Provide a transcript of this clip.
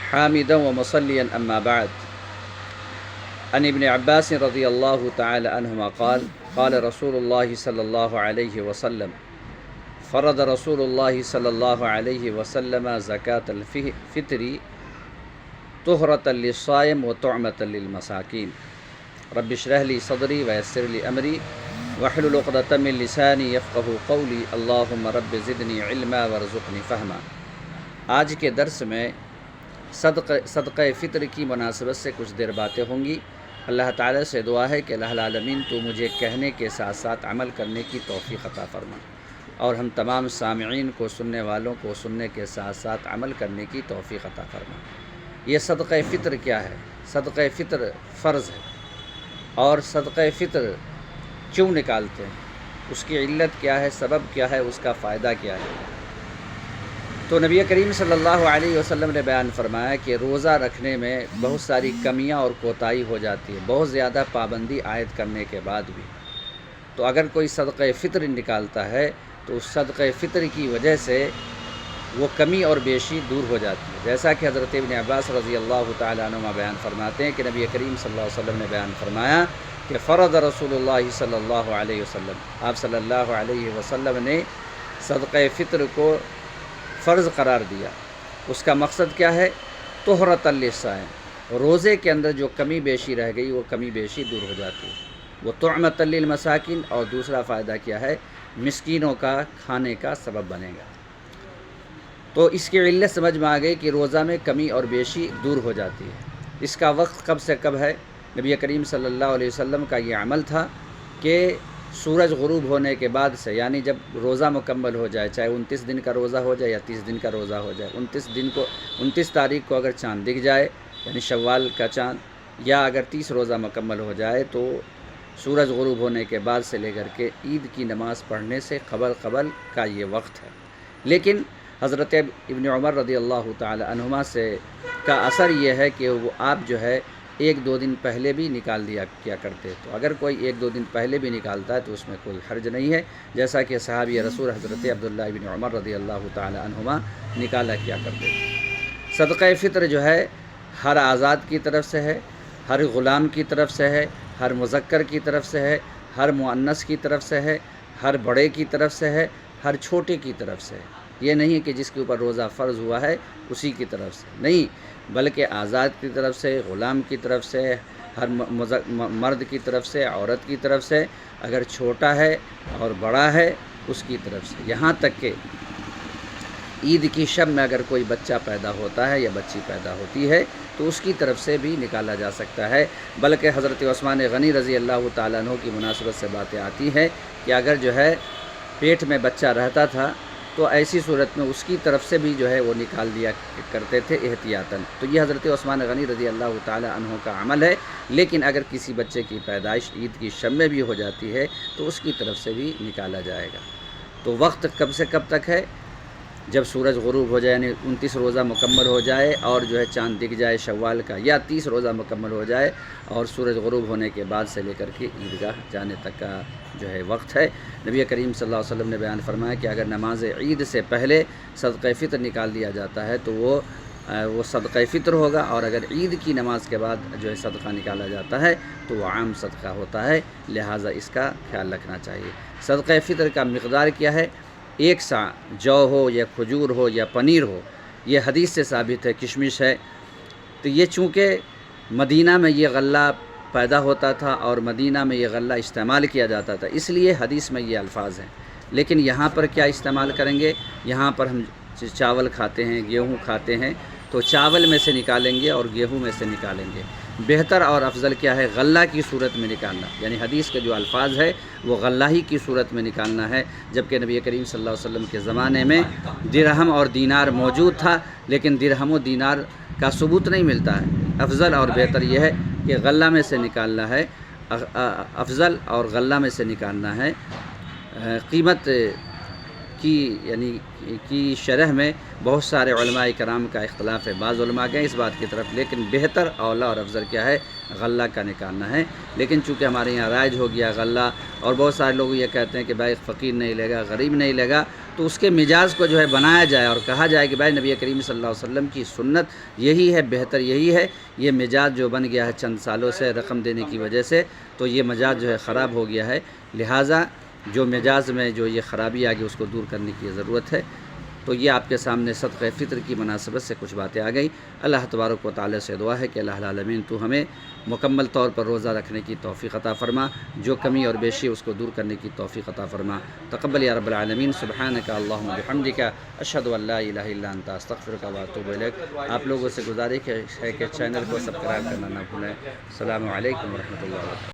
حامدا ومصليا أما بعد. عن ابن عباس رضي الله تعالى عنهما قال قال رسول الله صلى الله عليه وسلم فرض رسول الله صلى الله عليه وسلم زكاة الفطر طهرة للصائم وطعمة للمساكين. رب اشرح لي صدري ويسر لي أمري واحلل عقدة من لساني يفقهوا قولي اللهم رب زدني علما وارزقني فهما. آج کے درس میں صدقہ فطر کی مناسبت سے کچھ دیر باتیں ہوں گی. اللہ تعالیٰ سے دعا ہے کہ اللہ العالمین تو مجھے کہنے کے ساتھ ساتھ عمل کرنے کی توفیق عطا فرما، اور ہم تمام سامعین کو، سننے والوں کو سننے کے ساتھ ساتھ عمل کرنے کی توفیق عطا فرما. یہ صدقہ فطر کیا ہے؟ صدقہ فطر فرض ہے، اور صدقہ فطر کیوں نکالتے ہیں، اس کی علت کیا ہے، سبب کیا ہے، اس کا فائدہ کیا ہے؟ تو نبی کریم صلی اللہ علیہ وسلم نے بیان فرمایا کہ روزہ رکھنے میں بہت ساری کمیاں اور کوتاہی ہو جاتی ہے، بہت زیادہ پابندی عائد کرنے کے بعد بھی. تو اگر کوئی صدقہ فطر نکالتا ہے تو اس صدقہ فطر کی وجہ سے وہ کمی اور بیشی دور ہو جاتی ہے. جیسا کہ حضرت ابن عباس رضی اللہ تعالیٰ عنہما بیان فرماتے ہیں کہ نبی کریم صلی اللہ علیہ وسلم نے بیان فرمایا کہ فرض رسول اللہ صلی اللہ علیہ وسلم، آپ صلی اللہ علیہ وسلم نے صدقہ فطر کو فرض قرار دیا. اس کا مقصد کیا ہے؟ طہرۃ للصائم، روزے کے اندر جو کمی بیشی رہ گئی وہ کمی بیشی دور ہو جاتی ہے. وہ طعمۃ للمساکین، اور دوسرا فائدہ کیا ہے؟ مسکینوں کا کھانے کا سبب بنے گا. تو اس کی علت سمجھ میں آ گئی کہ روزہ میں کمی اور بیشی دور ہو جاتی ہے. اس کا وقت کب سے کب ہے؟ نبی کریم صلی اللہ علیہ وسلم کا یہ عمل تھا کہ سورج غروب ہونے کے بعد سے، یعنی جب روزہ مکمل ہو جائے، چاہے 29 دن کا روزہ ہو جائے یا 30 دن کا روزہ ہو جائے، 29 تاریخ کو اگر چاند دکھ جائے، یعنی شوال کا چاند، یا اگر 30 روزہ مکمل ہو جائے، تو سورج غروب ہونے کے بعد سے لے کر کے عید کی نماز پڑھنے سے قبل کا یہ وقت ہے. لیکن حضرت ابن عمر رضی اللہ تعالی عنہما سے کا اثر یہ ہے کہ وہ آپ جو ہے 1-2 دن پہلے بھی نکال دیا کیا کرتے. تو اگر کوئی 1-2 دن پہلے بھی نکالتا ہے تو اس میں کوئی حرج نہیں ہے، جیسا کہ صحابی رسول حضرت عبداللہ ابن عمر رضی اللہ تعالی عنہما نکالا کیا کرتے تھے. صدقہ فطر جو ہے ہر آزاد کی طرف سے ہے، ہر غلام کی طرف سے ہے، ہر مذکر کی طرف سے ہے، ہر مؤنث کی طرف سے ہے، ہر بڑے کی طرف سے ہے، ہر چھوٹے کی طرف سے ہے. یہ نہیں کہ جس کے اوپر روزہ فرض ہوا ہے اسی کی طرف سے نہیں، بلکہ آزاد کی طرف سے، غلام کی طرف سے، ہر مرد کی طرف سے، عورت کی طرف سے، اگر چھوٹا ہے اور بڑا ہے اس کی طرف سے. یہاں تک کہ عید کی شب میں اگر کوئی بچہ پیدا ہوتا ہے یا بچی پیدا ہوتی ہے تو اس کی طرف سے بھی نکالا جا سکتا ہے. بلکہ حضرت عثمان غنی رضی اللہ تعالیٰ عنہ کی مناسبت سے باتیں آتی ہیں کہ اگر جو ہے پیٹ میں بچہ رہتا تھا تو ایسی صورت میں اس کی طرف سے بھی جو ہے وہ نکال دیا کرتے تھے احتیاطاً. تو یہ حضرت عثمان غنی رضی اللہ تعالی عنہ کا عمل ہے. لیکن اگر کسی بچے کی پیدائش عید کی شب میں بھی ہو جاتی ہے تو اس کی طرف سے بھی نکالا جائے گا. تو وقت کب سے کب تک ہے؟ جب سورج غروب ہو جائے، یعنی 29 روزہ مکمل ہو جائے اور جو ہے چاند دکھ جائے شوال کا، یا 30 روزہ مکمل ہو جائے اور سورج غروب ہونے کے بعد سے لے کر کے عیدگاہ جانے تک کا جو ہے وقت ہے. نبی کریم صلی اللہ علیہ وسلم نے بیان فرمایا کہ اگر نماز عید سے پہلے صدقہ فطر نکال دیا جاتا ہے تو وہ صدقہ فطر ہوگا، اور اگر عید کی نماز کے بعد جو ہے صدقہ نکالا جاتا ہے تو وہ عام صدقہ ہوتا ہے. لہٰذا اس کا خیال رکھنا چاہیے. صدقہ فطر کا مقدار کیا ہے؟ 1 سا جو ہو یا کھجور ہو یا پنیر ہو، یہ حدیث سے ثابت ہے. کشمش ہے، تو یہ چونکہ مدینہ میں یہ غلہ پیدا ہوتا تھا اور مدینہ میں یہ غلہ استعمال کیا جاتا تھا، اس لیے حدیث میں یہ الفاظ ہیں. لیکن یہاں پر کیا استعمال کریں گے؟ یہاں پر ہم چاول کھاتے ہیں، گیہوں کھاتے ہیں، تو چاول میں سے نکالیں گے اور گیہوں میں سے نکالیں گے. بہتر اور افضل کیا ہے؟ غلہ کی صورت میں نکالنا، یعنی حدیث کے جو الفاظ ہے وہ غلہ ہی کی صورت میں نکالنا ہے. جبکہ نبی کریم صلی اللہ علیہ وسلم کے زمانے میں درہم اور دینار موجود تھا، لیکن درہم و دینار کا ثبوت نہیں ملتا ہے. افضل اور بہتر یہ ہے کہ غلہ میں سے نکالنا ہے، افضل اور غلہ میں سے نکالنا ہے. قیمت کی یعنی کی شرح میں بہت سارے علماء کرام کا اختلاف ہے. بعض علماء گئے اس بات کی طرف، لیکن بہتر اولا اور افضل کیا ہے؟ غلہ کا نکالنا ہے. لیکن چونکہ ہمارے یہاں رائج ہو گیا غلہ، اور بہت سارے لوگ یہ کہتے ہیں کہ بھائی فقیر نہیں لے گا، غریب نہیں لے گا، تو اس کے مزاج کو جو ہے بنایا جائے اور کہا جائے کہ بھائی نبی کریم صلی اللہ علیہ وسلم کی سنت یہی ہے، بہتر یہی ہے، یہ مزاج جو بن گیا ہے چند سالوں سے رقم دینے کی وجہ سے، تو یہ مزاج جو ہے خراب ہو گیا ہے، لہٰذا جو مزاج میں جو یہ خرابی آ گئی اس کو دور کرنے کی ضرورت ہے۔ تو یہ آپ کے سامنے صدقہ فطر کی مناسبت سے کچھ باتیں آ گئیں۔ اللہ تبارک و تعالی سے دعا ہے کہ اللہ العالمین تو ہمیں مکمل طور پر روزہ رکھنے کی توفیق عطا فرما، جو کمی اور بیشی اس کو دور کرنے کی توفیق عطا فرما۔ تقبل یا رب العالمین، سبحانک اللہم بحمدک، اشہد ان لا الہ الا انت، استغفرک و اتوب الیک۔ آپ لوگوں سے گزارش ہے کہ چینل کو سبسکرائب کرنا نہ بھولیں۔ السلام علیکم ورحمۃ اللہ وبرکاتہ۔